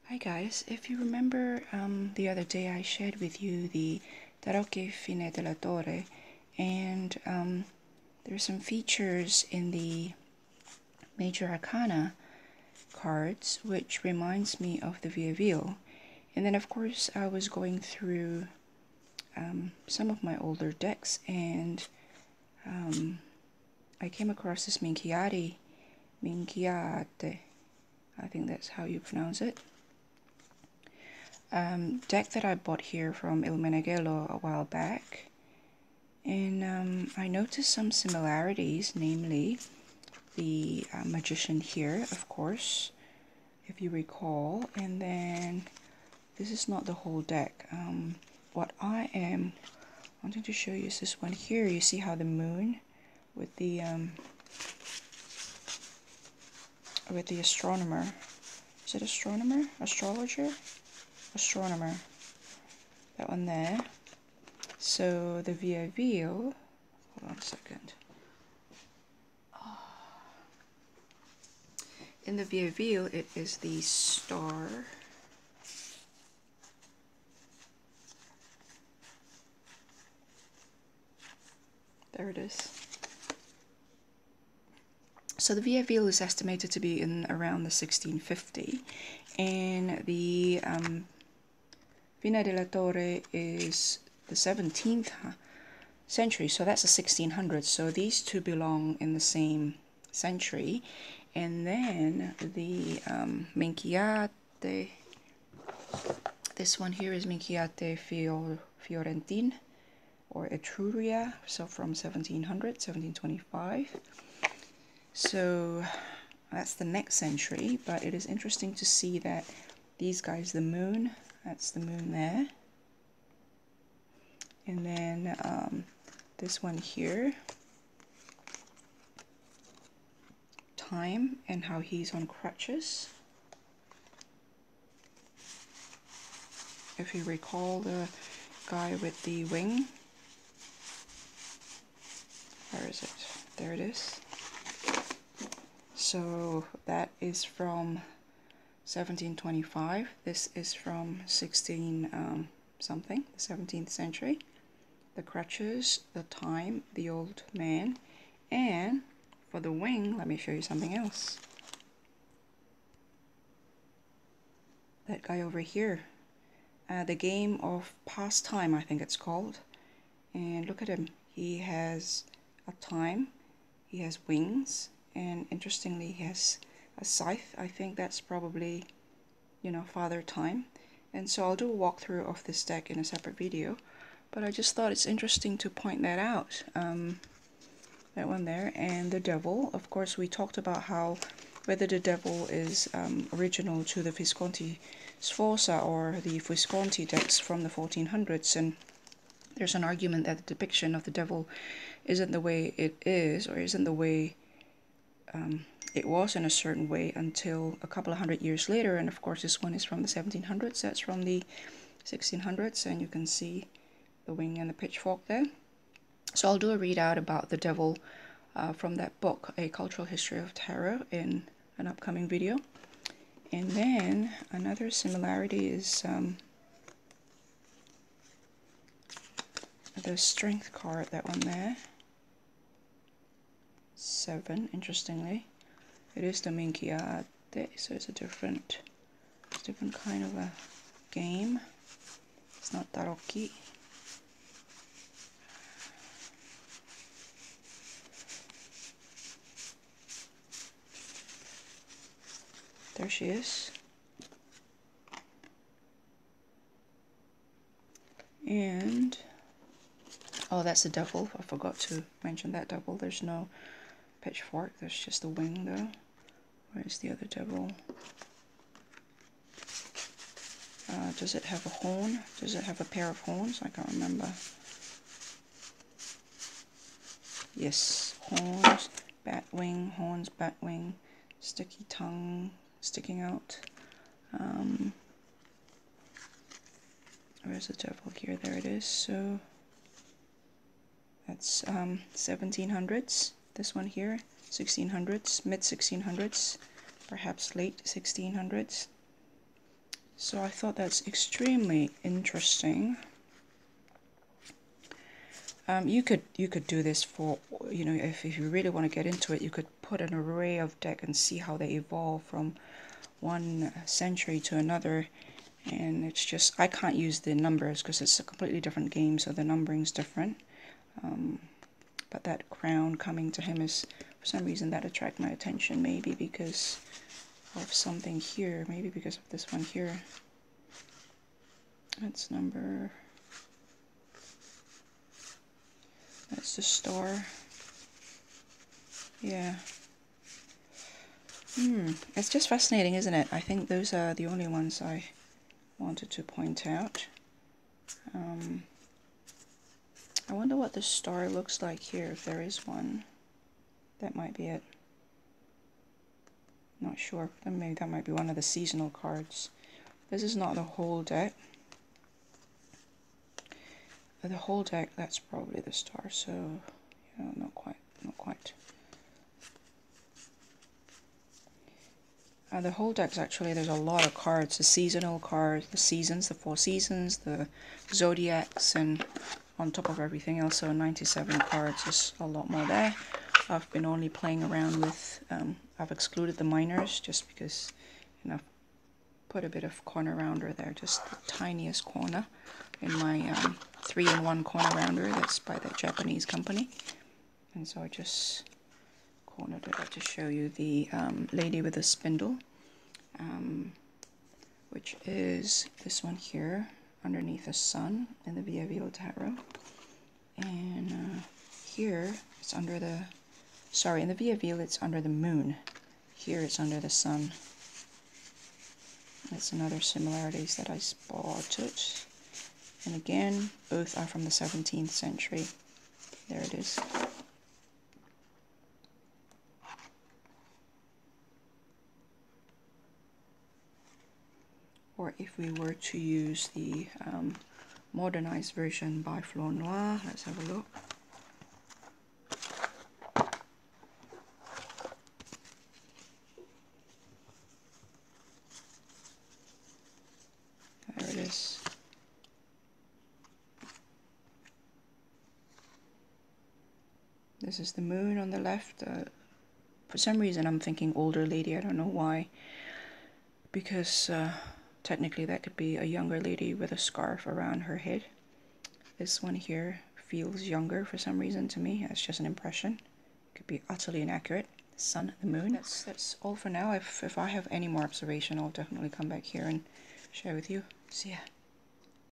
Hi guys, if you remember the other day I shared with you the Tarocchi Dalla Torre, and there's some features in the Major Arcana cards which reminds me of the Vieville. And then of course I was going through some of my older decks, and I came across this Minchiate, I think that's how you pronounce it, deck that I bought here from Il Meneghello a while back, and I noticed some similarities, namely the magician here, of course, if you recall, and then this is not the whole deck. What I am wanting to show you is this one here. You see how the moon with the astronomer, is it astronomer? Astrologer? Astronomer, that one there. So the Vieville, hold on a second. In the Vieville, it is the star. There it is. So the Vieville is estimated to be in around the 1650, and the Dalla Torre is the 17th century, so that's the 1600s. So these two belong in the same century. And then the Minchiate, this one here is Minchiate Fiorentine or Etruria, so from 1700, 1725. So that's the next century, but it is interesting to see that these guys, the moon, that's the moon there. And then this one here, time, and how he's on crutches. If you recall the guy with the wing, where is it? There it is. So that is from 1725. This is from 16 something, the 17th century. The crutches, the time, the old man, and for the wing, let me show you something else. That guy over here, the game of pastime, I think it's called. And look at him. He has a time, he has wings, and interestingly he has a scythe. I think that's probably, you know, Father Time. And so I'll do a walkthrough of this deck in a separate video, but I just thought it's interesting to point that out. That one there. And the devil, of course, we talked about how whether the devil is original to the Visconti Sforza or the Visconti decks from the 1400s, and there's an argument that the depiction of the devil isn't the way it is, or isn't the way it was in a certain way until a couple of hundred years later. And of course this one is from the 1700s, that's from the 1600s, and you can see the wing and the pitchfork there. So I'll do a readout about the devil from that book, A Cultural History of Tarot, in an upcoming video. And then another similarity is the strength card, that one there. 7, interestingly. It is the Minchiate, so it's a different kind of a game. It's not Tarocchi. There she is. And oh, that's the devil. I forgot to mention that devil. There's no pitchfork, there's just the wing though. Where's the other devil? Does it have a horn? Does it have a pair of horns? I can't remember. Yes, horns, bat wing, horns, bat wing, sticky tongue sticking out. Where's the devil here? There it is. So that's 1700s. This one here, 1600s, mid 1600s, perhaps late 1600s. So I thought that's extremely interesting. You could do this for, you know, if you really want to get into it, you could put an array of deck and see how they evolve from one century to another. And it's just, I can't use the numbers because it's a completely different game, so the numbering's different. But that crown coming to him is, for some reason, that attracted my attention, maybe because of something here, maybe because of this one here. That's number, that's the star. Yeah. It's just fascinating, isn't it? I think those are the only ones I wanted to point out. I wonder what the star looks like here, if there is one. That might be it. Not sure. Maybe that might be one of the seasonal cards. This is not the whole deck. The whole deck, that's probably the star, so yeah, not quite, not quite. The whole deck's actually, there's a lot of cards. The seasonal cards, the seasons, the 4 seasons, the zodiacs, and on top of everything else, so 97 cards, there's a lot more there. I've been only playing around with, I've excluded the minors just because, you know, put a bit of corner rounder there, just the tiniest corner in my 3-in-1 corner rounder that's by the Japanese company. And so I just cornered it up to show you the lady with the spindle, which is this one here underneath the sun in the Vieville tarot. And here it's under the, sorry, in the Vieville it's under the moon. Here it's under the sun. That's another similarities that I spotted. And again, both are from the 17th century. There it is. Or if we were to use the modernized version by Fleur Noir, let's have a look. There it is. This is the moon on the left. For some reason I'm thinking older lady, I don't know why. Because technically that could be a younger lady with a scarf around her head. This one here feels younger for some reason to me. That's just an impression. Could be utterly inaccurate. The sun, the moon. That's all for now. If I have any more observation, I'll definitely come back here and share with you. See ya.